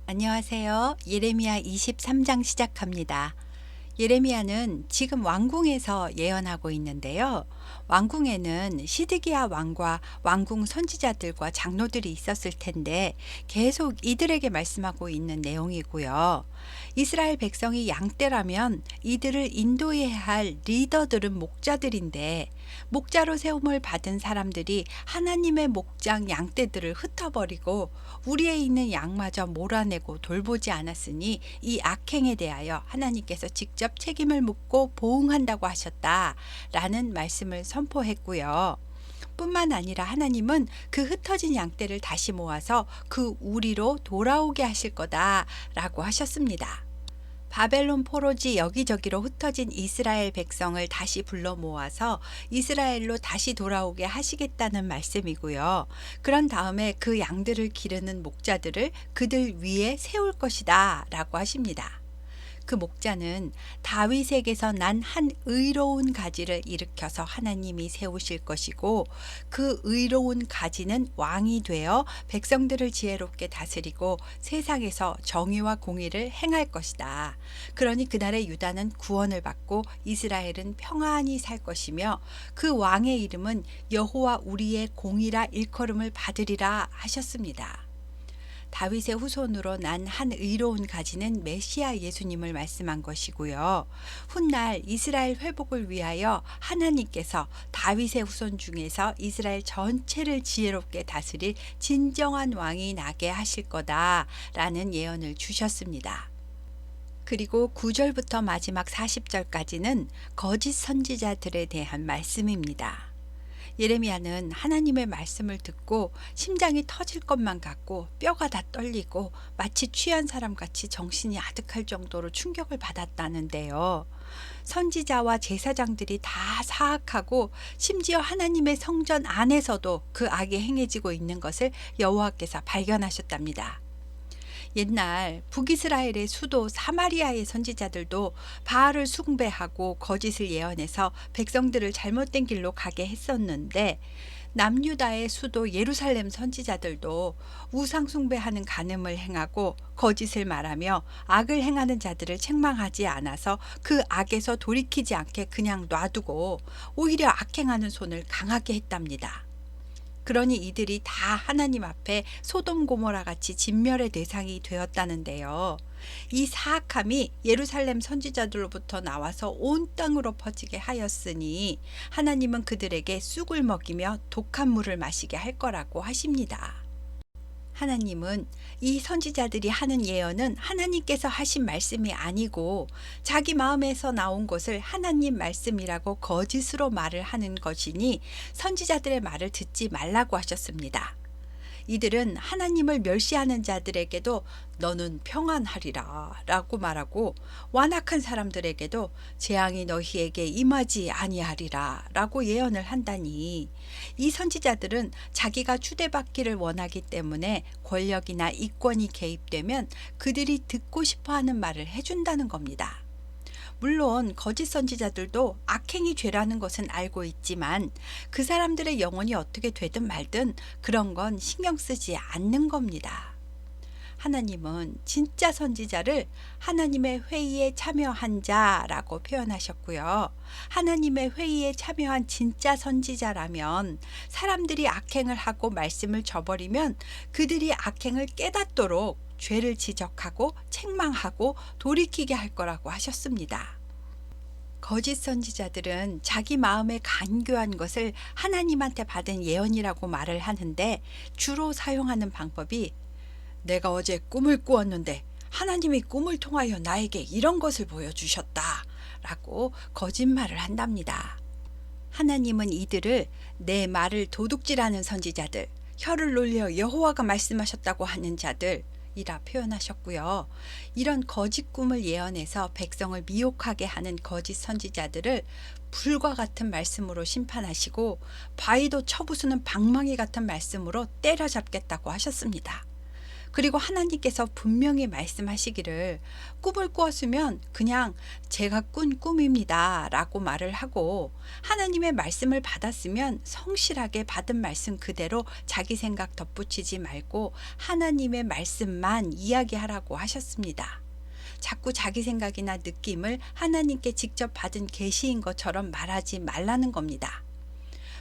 안녕하세요. 예레미야 23장 시작합니다. 예레미야는 지금 왕궁에서 예언하고 있는데요. 왕궁에는 시드기야 왕과 왕궁 선지자들과 장로들이 있었을 텐데 계속 이들에게 말씀하고 있는 내용이고요. 이스라엘 백성이 양떼라면 이들을 인도해야 할 리더들은 목자들인데 목자로 세움을 받은 사람들이 하나님의 목장 양떼들을 흩어버리고 우리에 있는 양마저 몰아내고 돌보지 않았으니 이 악행에 대하여 하나님께서 직접 책임을 묻고 보응한다고 하셨다라는 말씀을 선포했고요. 뿐만 아니라 하나님은 그 흩어진 양떼를 다시 모아서 그 우리로 돌아오게 하실 거다라고 하셨습니다. 바벨론 포로지 여기저기로 흩어진 이스라엘 백성을 다시 불러 모아서 이스라엘로 다시 돌아오게 하시겠다는 말씀이고요. 그런 다음에 그 양들을 기르는 목자들을 그들 위에 세울 것이다 라고 하십니다. 그 목자는 다윗에게서 난 한 의로운 가지를 일으켜서 하나님이 세우실 것이고 그 의로운 가지는 왕이 되어 백성들을 지혜롭게 다스리고 세상에서 정의와 공의를 행할 것이다. 그러니 그날의 유다는 구원을 받고 이스라엘은 평안히 살 것이며 그 왕의 이름은 여호와 우리의 공이라 일컬음을 받으리라 하셨습니다. 다윗의 후손으로 난 한 의로운 가지는 메시아 예수님을 말씀한 것이고요. 훗날 이스라엘 회복을 위하여 하나님께서 다윗의 후손 중에서 이스라엘 전체를 지혜롭게 다스릴 진정한 왕이 나게 하실 거다라는 예언을 주셨습니다. 그리고 9절부터 마지막 40절까지는 거짓 선지자들에 대한 말씀입니다. 예레미야는 하나님의 말씀을 듣고 심장이 터질 것만 같고 뼈가 다 떨리고 마치 취한 사람같이 정신이 아득할 정도로 충격을 받았다는데요. 선지자와 제사장들이 다 사악하고 심지어 하나님의 성전 안에서도 그 악이 행해지고 있는 것을 여호와께서 발견하셨답니다. 옛날 북이스라엘의 수도 사마리아의 선지자들도 바알을 숭배하고 거짓을 예언해서 백성들을 잘못된 길로 가게 했었는데 남유다의 수도 예루살렘 선지자들도 우상 숭배하는 간음을 행하고 거짓을 말하며 악을 행하는 자들을 책망하지 않아서 그 악에서 돌이키지 않게 그냥 놔두고 오히려 악행하는 손을 강하게 했답니다. 그러니 이들이 다 하나님 앞에 소돔 고모라 같이 진멸의 대상이 되었다는데요. 이 사악함이 예루살렘 선지자들로부터 나와서 온 땅으로 퍼지게 하였으니 하나님은 그들에게 쑥을 먹이며 독한 물을 마시게 할 거라고 하십니다. 하나님은 이 선지자들이 하는 예언은 하나님께서 하신 말씀이 아니고 자기 마음에서 나온 것을 하나님 말씀이라고 거짓으로 말을 하는 것이니 선지자들의 말을 듣지 말라고 하셨습니다. 이들은 하나님을 멸시하는 자들에게도 너는 평안하리라 라고 말하고 완악한 사람들에게도 재앙이 너희에게 임하지 아니하리라 라고 예언을 한다니 이 선지자들은 자기가 추대받기를 원하기 때문에 권력이나 이권이 개입되면 그들이 듣고 싶어하는 말을 해준다는 겁니다. 물론 거짓 선지자들도 악행이 죄라는 것은 알고 있지만 그 사람들의 영혼이 어떻게 되든 말든 그런 건 신경 쓰지 않는 겁니다. 하나님은 진짜 선지자를 하나님의 회의에 참여한 자라고 표현하셨고요. 하나님의 회의에 참여한 진짜 선지자라면 사람들이 악행을 하고 말씀을 저버리면 그들이 악행을 깨닫도록 죄를 지적하고 책망하고 돌이키게 할 거라고 하셨습니다. 거짓 선지자들은 자기 마음에 간교한 것을 하나님한테 받은 예언이라고 말을 하는데 주로 사용하는 방법이 내가 어제 꿈을 꾸었는데 하나님이 꿈을 통하여 나에게 이런 것을 보여주셨다 라고 거짓말을 한답니다. 하나님은 이들을 내 말을 도둑질하는 선지자들, 혀를 놀려 여호와가 말씀하셨다고 하는 자들 이라 표현하셨고요. 이런 거짓 꿈을 예언해서 백성을 미혹하게 하는 거짓 선지자들을 불과 같은 말씀으로 심판하시고 바위도 쳐부수는 방망이 같은 말씀으로 때려잡겠다고 하셨습니다. 그리고 하나님께서 분명히 말씀하시기를 꿈을 꾸었으면 그냥 제가 꾼 꿈입니다 라고 말을 하고, 하나님의 말씀을 받았으면 성실하게 받은 말씀 그대로 자기 생각 덧붙이지 말고 하나님의 말씀만 이야기하라고 하셨습니다. 자꾸 자기 생각이나 느낌을 하나님께 직접 받은 계시인 것처럼 말하지 말라는 겁니다.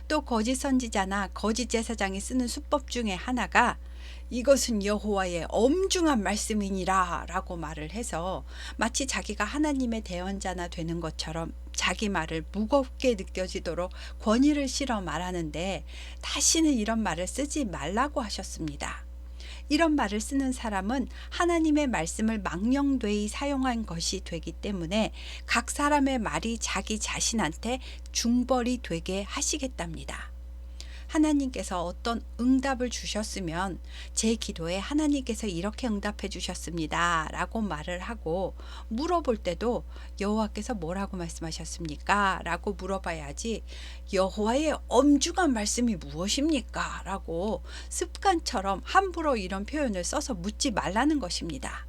또 거짓 선지자나 거짓 제사장이 쓰는 수법 중에 하나가 이것은 여호와의 엄중한 말씀이니라 라고 말을 해서 마치 자기가 하나님의 대언자나 되는 것처럼 자기 말을 무겁게 느껴지도록 권위를 실어 말하는데, 다시는 이런 말을 쓰지 말라고 하셨습니다. 이런 말을 쓰는 사람은 하나님의 말씀을 망령되이 사용한 것이 되기 때문에 각 사람의 말이 자기 자신한테 중벌이 되게 하시겠답니다. 하나님께서 어떤 응답을 주셨으면 제 기도에 하나님께서 이렇게 응답해 주셨습니다 라고 말을 하고, 물어볼 때도 여호와께서 뭐라고 말씀하셨습니까? 라고 물어봐야지 여호와의 엄중한 말씀이 무엇입니까? 라고 습관처럼 함부로 이런 표현을 써서 묻지 말라는 것입니다.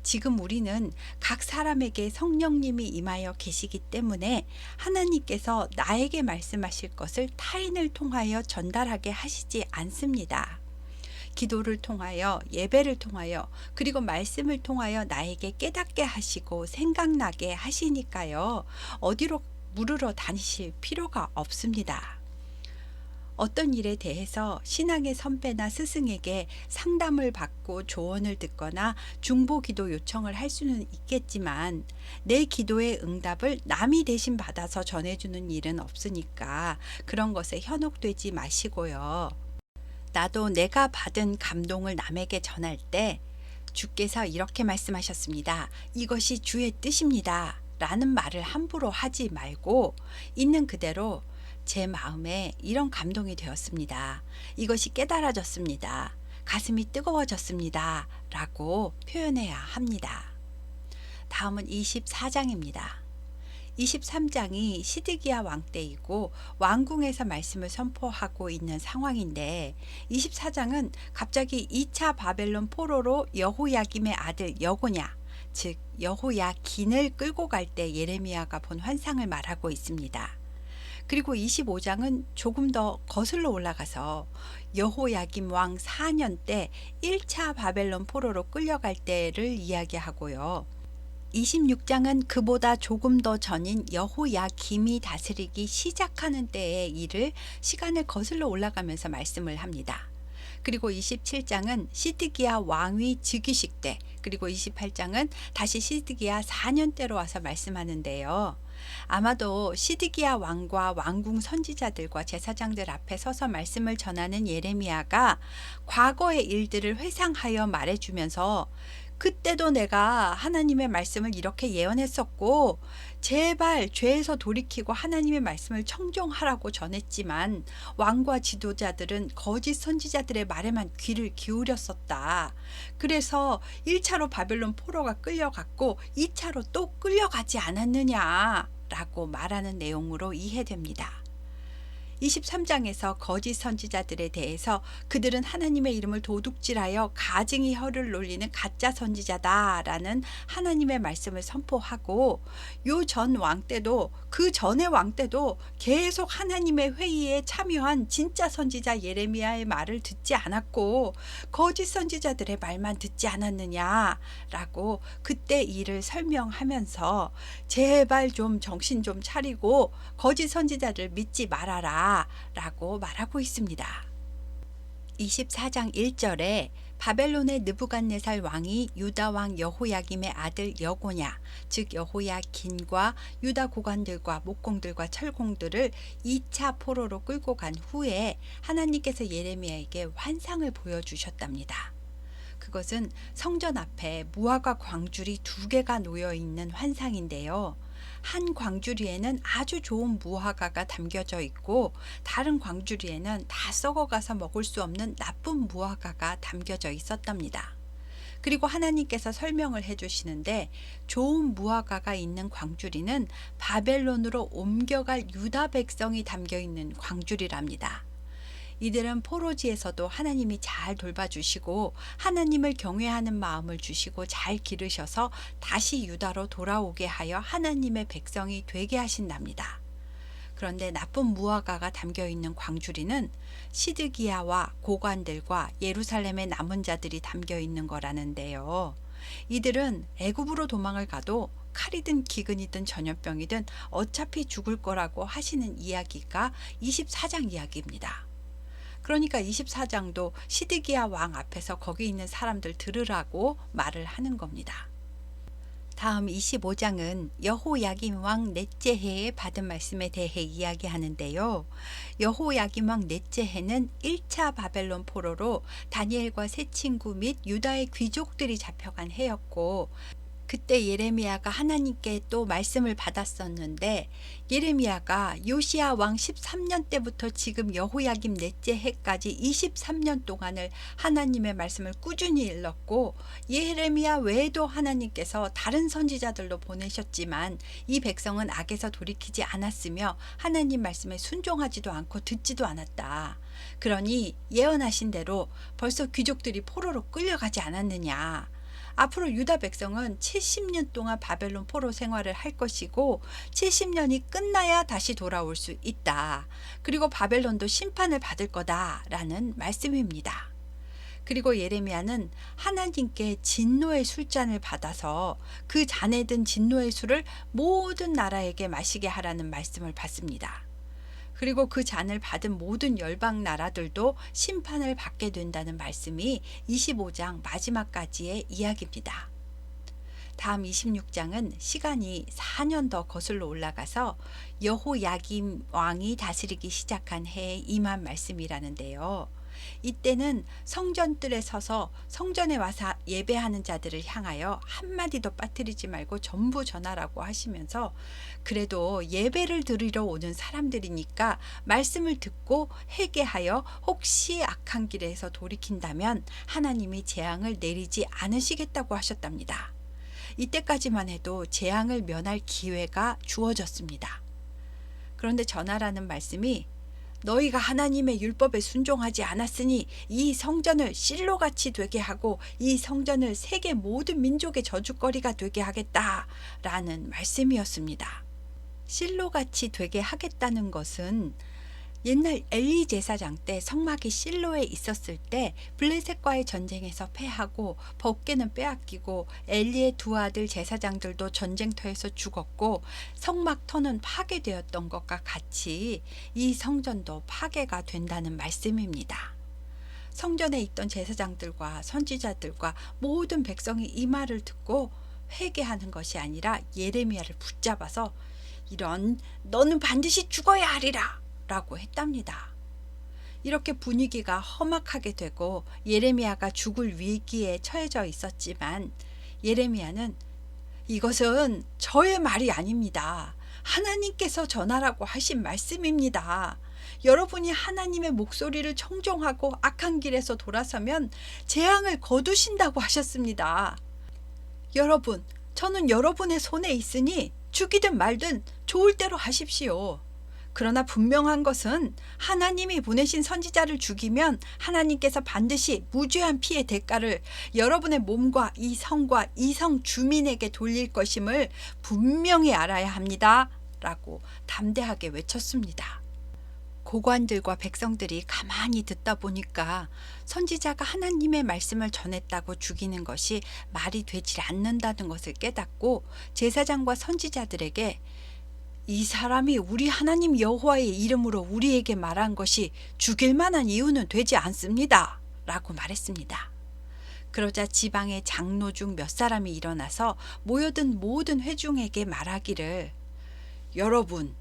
지금 우리는 각 사람에게 성령님이 임하여 계시기 때문에 하나님께서 나에게 말씀하실 것을 타인을 통하여 전달하게 하시지 않습니다. 기도를 통하여, 예배를 통하여, 그리고 말씀을 통하여 나에게 깨닫게 하시고 생각나게 하시니까요, 어디로 물으러 다니실 필요가 없습니다. 어떤 일에 대해서 신앙의 선배나 스승에게 상담을 받고 조언을 듣거나 중보기도 요청을 할 수는 있겠지만, 내 기도의 응답을 남이 대신 받아서 전해주는 일은 없으니까 그런 것에 현혹되지 마시고요. 나도 내가 받은 감동을 남에게 전할 때 주께서 이렇게 말씀하셨습니다. 이것이 주의 뜻입니다. 라는 말을 함부로 하지 말고 있는 그대로 제 마음에 이런 감동이 되었습니다. 이것이 깨달아졌습니다. 가슴이 뜨거워졌습니다. 라고 표현해야 합니다. 다음은 24장입니다. 23장이 시드기야 왕 때이고 왕궁에서 말씀을 선포하고 있는 상황인데, 24장은 갑자기 2차 바벨론 포로로 여호야김의 아들 여고냐, 즉 여호야긴을 끌고 갈 때 예레미야가 본 환상을 말하고 있습니다. 그리고 25장은 조금 더 거슬러 올라가서 여호야김 왕 4년 때 1차 바벨론 포로로 끌려갈 때를 이야기하고요. 26장은 그보다 조금 더 전인 여호야김이 다스리기 시작하는 때의 일을 시간을 거슬러 올라가면서 말씀을 합니다. 그리고 27장은 시드기야 왕위 즉위식 때, 그리고 28장은 다시 시드기야 4년 때로 와서 말씀하는데요. 아마도 시드기야 왕과 왕궁 선지자들과 제사장들 앞에 서서 말씀을 전하는 예레미야가 과거의 일들을 회상하여 말해주면서, 그때도 내가 하나님의 말씀을 이렇게 예언했었고 제발 죄에서 돌이키고 하나님의 말씀을 청종하라고 전했지만 왕과 지도자들은 거짓 선지자들의 말에만 귀를 기울였었다. 그래서 1차로 바벨론 포로가 끌려갔고 2차로 또 끌려가지 않았느냐 라고 말하는 내용으로 이해됩니다. 23장에서 거짓 선지자들에 대해서 그들은 하나님의 이름을 도둑질하여 가증히 혀를 놀리는 가짜 선지자다라는 하나님의 말씀을 선포하고, 요 전 왕 때도, 그 전의 왕 때도 계속 하나님의 회의에 참여한 진짜 선지자 예레미야의 말을 듣지 않았고 거짓 선지자들의 말만 듣지 않았느냐라고 그때 일을 설명하면서 제발 좀 정신 좀 차리고 거짓 선지자를 믿지 말아라 라고 말하고 있습니다. 24장 1절에 바벨론의 느부갓네살 왕이 유다 왕 여호야김의 아들 여고냐, 즉 여호야긴과 유다 고관들과 목공들과 철공들을 2차 포로로 끌고 간 후에 하나님께서 예레미야에게 환상을 보여주셨답니다. 그것은 성전 앞에 무화과 광줄이 2개가 놓여 있는 환상인데요. 한 광주리에는 아주 좋은 무화과가 담겨져 있고 다른 광주리에는 다 썩어가서 먹을 수 없는 나쁜 무화과가 담겨져 있었답니다. 그리고 하나님께서 설명을 해주시는데, 좋은 무화과가 있는 광주리는 바벨론으로 옮겨갈 유다 백성이 담겨 있는 광주리랍니다. 이들은 포로지에서도 하나님이 잘 돌봐주시고 하나님을 경외하는 마음을 주시고 잘 기르셔서 다시 유다로 돌아오게 하여 하나님의 백성이 되게 하신답니다. 그런데 나쁜 무화과가 담겨있는 광주리는 시드기야와 고관들과 예루살렘의 남은 자들이 담겨있는 거라는데요. 이들은 애굽으로 도망을 가도 칼이든 기근이든 전염병이든 어차피 죽을 거라고 하시는 이야기가 24장 이야기입니다. 그러니까 24장도 시드기야 왕 앞에서 거기 있는 사람들 들으라고 말을 하는 겁니다. 다음 25장은 여호야김 왕 넷째 해에 받은 말씀에 대해 이야기하는데요. 여호야김 왕 넷째 해는 1차 바벨론 포로로 다니엘과 세 친구 및 유다의 귀족들이 잡혀간 해였고, 그때 예레미야가 하나님께 또 말씀을 받았었는데, 예레미야가 요시야 왕 13년 때부터 지금 여호야김 넷째 해까지 23년 동안을 하나님의 말씀을 꾸준히 일렀고, 예레미야 외에도 하나님께서 다른 선지자들로 보내셨지만 이 백성은 악에서 돌이키지 않았으며 하나님 말씀에 순종하지도 않고 듣지도 않았다. 그러니 예언하신 대로 벌써 귀족들이 포로로 끌려가지 않았느냐. 앞으로 유다 백성은 70년 동안 바벨론 포로 생활을 할 것이고 70년이 끝나야 다시 돌아올 수 있다. 그리고 바벨론도 심판을 받을 거다라는 말씀입니다. 그리고 예레미야는 하나님께 진노의 술잔을 받아서 그 잔에 든 진노의 술을 모든 나라에게 마시게 하라는 말씀을 받습니다. 그리고 그 잔을 받은 모든 열방 나라들도 심판을 받게 된다는 말씀이 25장 마지막까지의 이야기입니다. 다음 26장은 시간이 4년 더 거슬러 올라가서 여호야김 왕이 다스리기 시작한 해에 임한 말씀이라는데요. 이때는 성전뜰에 서서 성전에 와서 예배하는 자들을 향하여 한마디도 빠뜨리지 말고 전부 전하라고 하시면서, 그래도 예배를 드리러 오는 사람들이니까 말씀을 듣고 회개하여 혹시 악한 길에서 돌이킨다면 하나님이 재앙을 내리지 않으시겠다고 하셨답니다. 이때까지만 해도 재앙을 면할 기회가 주어졌습니다. 그런데 전하라는 말씀이 너희가 하나님의 율법에 순종하지 않았으니 이 성전을 실로같이 되게 하고 이 성전을 세계 모든 민족의 저주거리가 되게 하겠다라는 말씀이었습니다. 실로같이 되게 하겠다는 것은 옛날 엘리 제사장 때 성막이 실로에 있었을 때 블레셋과의 전쟁에서 패하고 법궤는 빼앗기고 엘리의 두 아들 제사장들도 전쟁터에서 죽었고 성막터는 파괴되었던 것과 같이 이 성전도 파괴가 된다는 말씀입니다. 성전에 있던 제사장들과 선지자들과 모든 백성이 이 말을 듣고 회개하는 것이 아니라 예레미야를 붙잡아서 이런 너는 반드시 죽어야 하리라 라고 했답니다. 이렇게 분위기가 험악하게 되고 예레미야가 죽을 위기에 처해져 있었지만 예레미야는 이것은 저의 말이 아닙니다. 하나님께서 전하라고 하신 말씀입니다. 여러분이 하나님의 목소리를 청종하고 악한 길에서 돌아서면 재앙을 거두신다고 하셨습니다. 여러분, 저는 여러분의 손에 있으니 죽이든 말든 좋을 대로 하십시오. 그러나 분명한 것은 하나님이 보내신 선지자를 죽이면 하나님께서 반드시 무죄한 피의 대가를 여러분의 몸과 이 성과 이 성 주민에게 돌릴 것임을 분명히 알아야 합니다. 라고 담대하게 외쳤습니다. 고관들과 백성들이 가만히 듣다 보니까 선지자가 하나님의 말씀을 전했다고 죽이는 것이 말이 되지 않는다는 것을 깨닫고 제사장과 선지자들에게 이 사람이 우리 하나님 여호와의 이름으로 우리에게 말한 것이 죽일 만한 이유는 되지 않습니다. 라고 말했습니다. 그러자 지방의 장로 중 몇 사람이 일어나서 모여든 모든 회중에게 말하기를 여러분,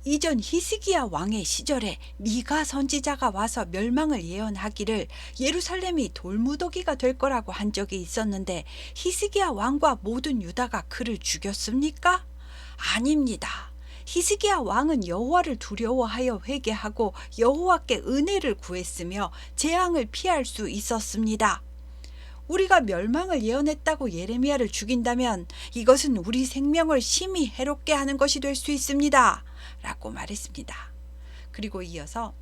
이전 히스기야 왕의 시절에 미가 선지자가 와서 멸망을 예언하기를 예루살렘이 돌무더기가 될 거라고 한 적이 있었는데 히스기야 왕과 모든 유다가 그를 죽였습니까? 아닙니다. 히스기야 왕은 여호와를 두려워하여 회개하고 여호와께 은혜를 구했으며 재앙을 피할 수 있었습니다. 우리가 멸망을 예언했다고 예레미야를 죽인다면 이것은 우리 생명을 심히 해롭게 하는 것이 될 수 있습니다. 라고 말했습니다. 그리고 이어서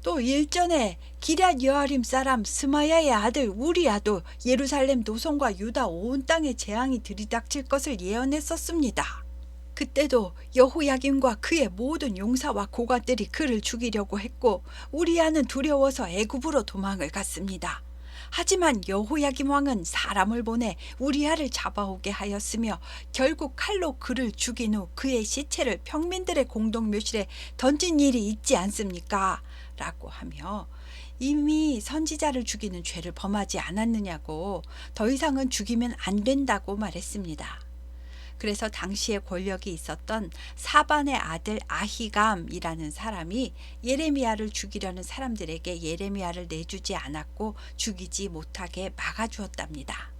또 일전에 기럇 여아림 사람 스마야의 아들 우리야도 예루살렘 도성과 유다 온 땅에 재앙이 들이닥칠 것을 예언했었습니다. 그때도 여호야김과 그의 모든 용사와 고관들이 그를 죽이려고 했고 우리야는 두려워서 애굽으로 도망을 갔습니다. 하지만 여호야김 왕은 사람을 보내 우리야를 잡아오게 하였으며 결국 칼로 그를 죽인 후 그의 시체를 평민들의 공동묘실에 던진 일이 있지 않습니까? 라고 하며 이미 선지자를 죽이는 죄를 범하지 않았느냐고 더 이상은 죽이면 안 된다고 말했습니다. 그래서 당시에 권력이 있었던 사반의 아들 아히감이라는 사람이 예레미야를 죽이려는 사람들에게 예레미야를 내주지 않았고 죽이지 못하게 막아주었답니다.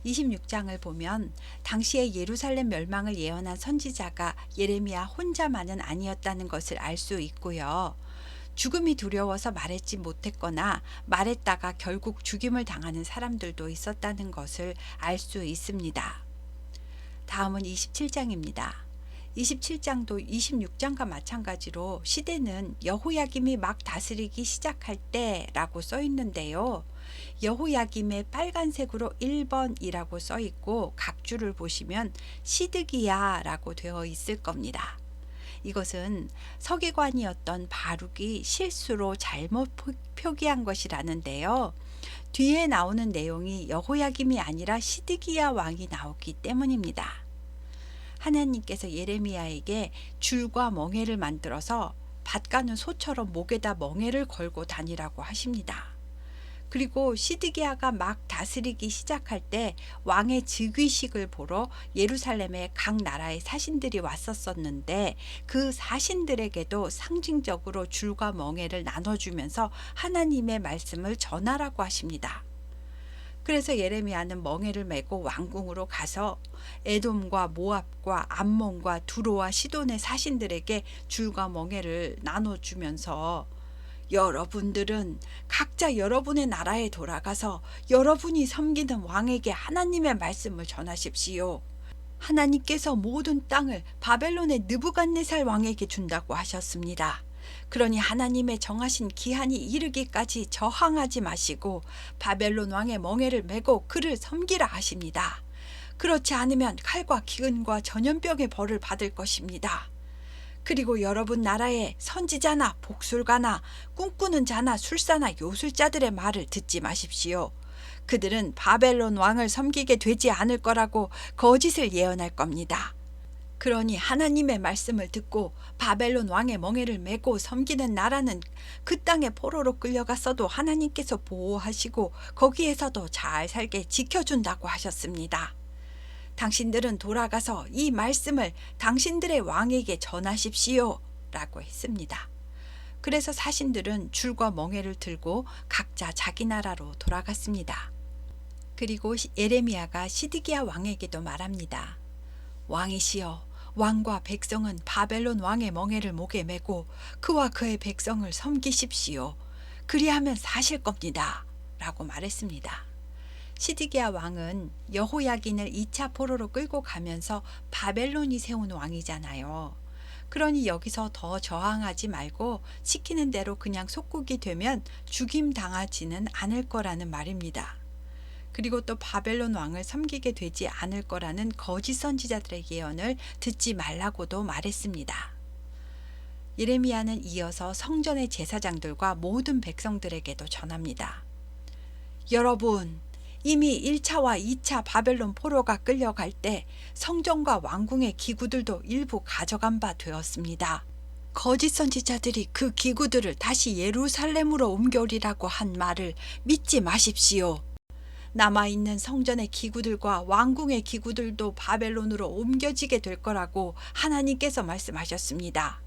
26장을 보면 당시에 예루살렘 멸망을 예언한 선지자가 예레미야 혼자만은 아니었다는 것을 알 수 있고요. 죽음이 두려워서 말했지 못했거나 말했다가 결국 죽임을 당하는 사람들도 있었다는 것을 알 수 있습니다. 다음은 27장입니다. 27장도 26장과 마찬가지로 시대는 여호야김이 막 다스리기 시작할 때라고 써 있는데요. 여호야김의 빨간색으로 1번이라고 써 있고 각주를 보시면 시드기야라고 되어 있을 겁니다. 이것은 서기관이었던 바룩이 실수로 잘못 표기한 것이라는데요. 뒤에 나오는 내용이 여호야김이 아니라 시드기야 왕이 나오기 때문입니다. 하나님께서 예레미야에게 줄과 멍에를 만들어서 밭 가는 소처럼 목에다 멍에를 걸고 다니라고 하십니다. 그리고 시드기야가 막 다스리기 시작할 때 왕의 즉위식을 보러 예루살렘에 각 나라의 사신들이 왔었었는데 그 사신들에게도 상징적으로 줄과 멍에를 나눠주면서 하나님의 말씀을 전하라고 하십니다. 그래서 예레미야는 멍에를 메고 왕궁으로 가서 에돔과 모압과 암몬과 두로와 시돈의 사신들에게 줄과 멍에를 나눠주면서 여러분들은 각자 여러분의 나라에 돌아가서 여러분이 섬기는 왕에게 하나님의 말씀을 전하십시오. 하나님께서 모든 땅을 바벨론의 느부갓네살 왕에게 준다고 하셨습니다. 그러니 하나님의 정하신 기한이 이르기까지 저항하지 마시고 바벨론 왕의 멍에를 메고 그를 섬기라 하십니다. 그렇지 않으면 칼과 기근과 전염병의 벌을 받을 것입니다. 그리고 여러분 나라에 선지자나 복술가나 꿈꾸는 자나 술사나 요술자들의 말을 듣지 마십시오. 그들은 바벨론 왕을 섬기게 되지 않을 거라고 거짓을 예언할 겁니다. 그러니 하나님의 말씀을 듣고 바벨론 왕의 멍에를 메고 섬기는 나라는 그 땅에 포로로 끌려갔어도 하나님께서 보호하시고 거기에서도 잘 살게 지켜준다고 하셨습니다. 당신들은 돌아가서 이 말씀을 당신들의 왕에게 전하십시오 라고 했습니다. 그래서 사신들은 줄과 멍에를 들고 각자 자기 나라로 돌아갔습니다. 그리고 예레미야가 시드기야 왕에게도 말합니다. 왕이시여, 왕과 백성은 바벨론 왕의 멍에를 목에 메고 그와 그의 백성을 섬기십시오. 그리하면 사실 겁니다 라고 말했습니다. 시드기야 왕은 여호야긴을 2차 포로로 끌고 가면서 바벨론이 세운 왕이잖아요. 그러니 여기서 더 저항하지 말고 시키는 대로 그냥 속국이 되면 죽임 당하지는 않을 거라는 말입니다. 그리고 또 바벨론 왕을 섬기게 되지 않을 거라는 거짓 선지자들의 예언을 듣지 말라고도 말했습니다. 예레미야는 이어서 성전의 제사장들과 모든 백성들에게도 전합니다. 여러분, 이미 1차와 2차 바벨론 포로가 끌려갈 때 성전과 왕궁의 기구들도 일부 가져간 바 되었습니다. 거짓 선지자들이 그 기구들을 다시 예루살렘으로 옮겨오리라고 한 말을 믿지 마십시오. 남아있는 성전의 기구들과 왕궁의 기구들도 바벨론으로 옮겨지게 될 거라고 하나님께서 말씀하셨습니다.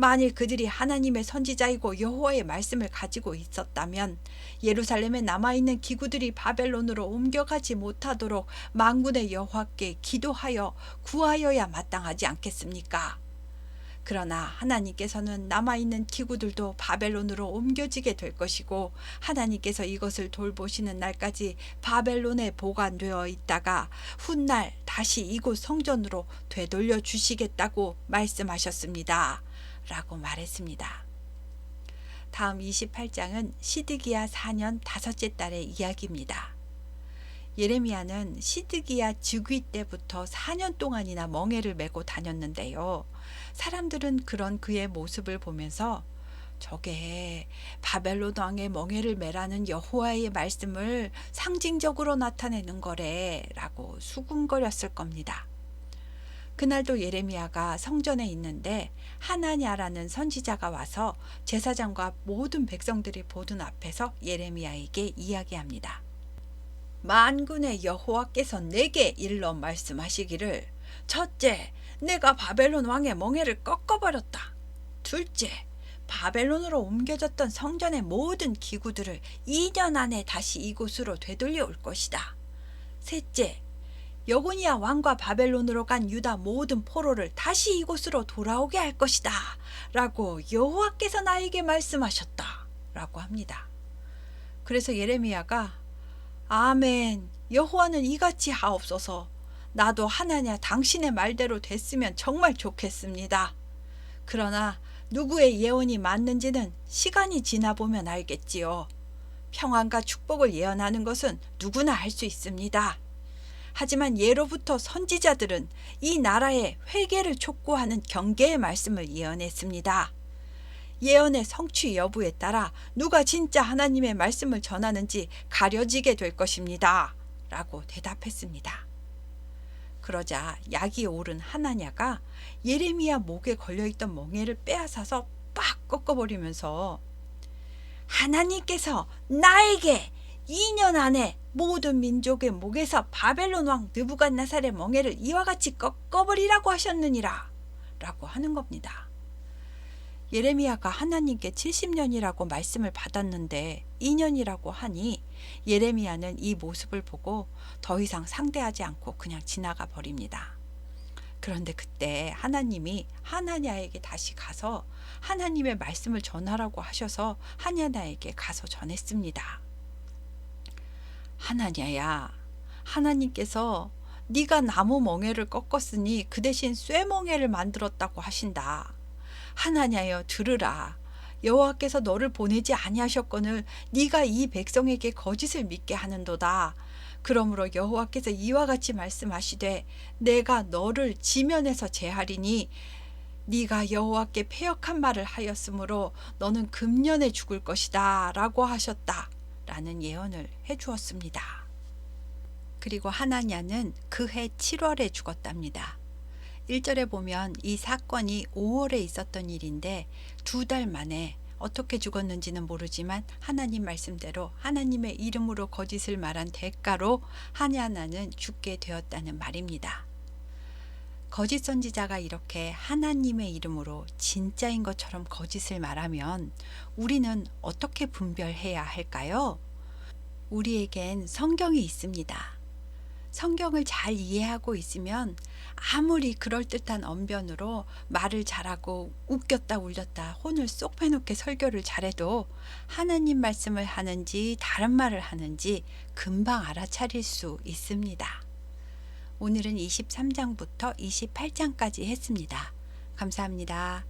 만일 그들이 하나님의 선지자이고 여호와의 말씀을 가지고 있었다면 예루살렘에 남아있는 기구들이 바벨론으로 옮겨가지 못하도록 만군의 여호와께 기도하여 구하여야 마땅하지 않겠습니까? 그러나 하나님께서는 남아있는 기구들도 바벨론으로 옮겨지게 될 것이고 하나님께서 이것을 돌보시는 날까지 바벨론에 보관되어 있다가 훗날 다시 이곳 성전으로 되돌려 주시겠다고 말씀하셨습니다. 라고 말했습니다. 다음 28장은 시드기야 4년 다섯째 달의 이야기입니다. 예레미야는 시드기야 즉위 때부터 4년 동안이나 멍에를 메고 다녔는데요. 사람들은 그런 그의 모습을 보면서 저게 바벨론 왕의 멍에를 메라는 여호와의 말씀을 상징적으로 나타내는 거래 라고 수군거렸을 겁니다. 그날도 예레미야가 성전에 있는데 하나냐라는 선지자가 와서 제사장과 모든 백성들이 보던 앞에서 예레미야에게 이야기합니다. 만군의 여호와께서 내게 일러 말씀하시기를, 첫째, 내가 바벨론 왕의 멍에를 꺾어버렸다. 둘째, 바벨론으로 옮겨졌던 성전의 모든 기구들을 2년 안에 다시 이곳으로 되돌려 올 것이다. 셋째, 여고니야 왕과 바벨론으로 간 유다 모든 포로를 다시 이곳으로 돌아오게 할 것이다 라고 여호와께서 나에게 말씀하셨다 라고 합니다. 그래서 예레미야가 아멘, 여호와는 이같이 하옵소서. 나도 하나냐 당신의 말대로 됐으면 정말 좋겠습니다. 그러나 누구의 예언이 맞는지는 시간이 지나보면 알겠지요. 평안과 축복을 예언하는 것은 누구나 할 수 있습니다. 하지만 예로부터 선지자들은 이 나라의 회개를 촉구하는 경계의 말씀을 예언했습니다. 예언의 성취 여부에 따라 누가 진짜 하나님의 말씀을 전하는지 가려지게 될 것입니다. 라고 대답했습니다. 그러자 약이 오른 하나냐가 예레미야 목에 걸려있던 멍에를 빼앗아서 빡 꺾어버리면서 하나님께서 나에게 2년 안에 모든 민족의 목에서 바벨론 왕 느부갓네살의 멍에를 이와 같이 꺾어버리라고 하셨느니라 라고 하는 겁니다. 예레미야가 하나님께 70년이라고 말씀을 받았는데 2년이라고 하니 예레미야는 이 모습을 보고 더 이상 상대하지 않고 그냥 지나가 버립니다. 그런데 그때 하나님이 하나냐에게 다시 가서 하나님의 말씀을 전하라고 하셔서 하나냐에게 가서 전했습니다. 하나냐야, 하나님께서 네가 나무 멍에를 꺾었으니 그 대신 쇠 멍에를 만들었다고 하신다. 하나냐여 들으라. 여호와께서 너를 보내지 아니하셨거늘 네가 이 백성에게 거짓을 믿게 하는도다. 그러므로 여호와께서 이와 같이 말씀하시되 내가 너를 지면에서 제하리니 네가 여호와께 패역한 말을 하였으므로 너는 금년에 죽을 것이다 라고 하셨다 라는 예언을 해주었습니다. 그리고 하나냐는 그해 7월에 죽었답니다. 1절에 보면 이 사건이 5월에 있었던 일인데 2달 만에 어떻게 죽었는지는 모르지만 하나님 말씀대로 하나님의 이름으로 거짓을 말한 대가로 하냐나는 죽게 되었다는 말입니다. 거짓 선지자가 이렇게 하나님의 이름으로 진짜인 것처럼 거짓을 말하면 우리는 어떻게 분별해야 할까요? 우리에겐 성경이 있습니다. 성경을 잘 이해하고 있으면 아무리 그럴듯한 언변으로 말을 잘하고 웃겼다 울렸다 혼을 쏙 빼놓게 설교를 잘해도 하나님 말씀을 하는지 다른 말을 하는지 금방 알아차릴 수 있습니다. 오늘은 23장부터 28장까지 했습니다. 감사합니다.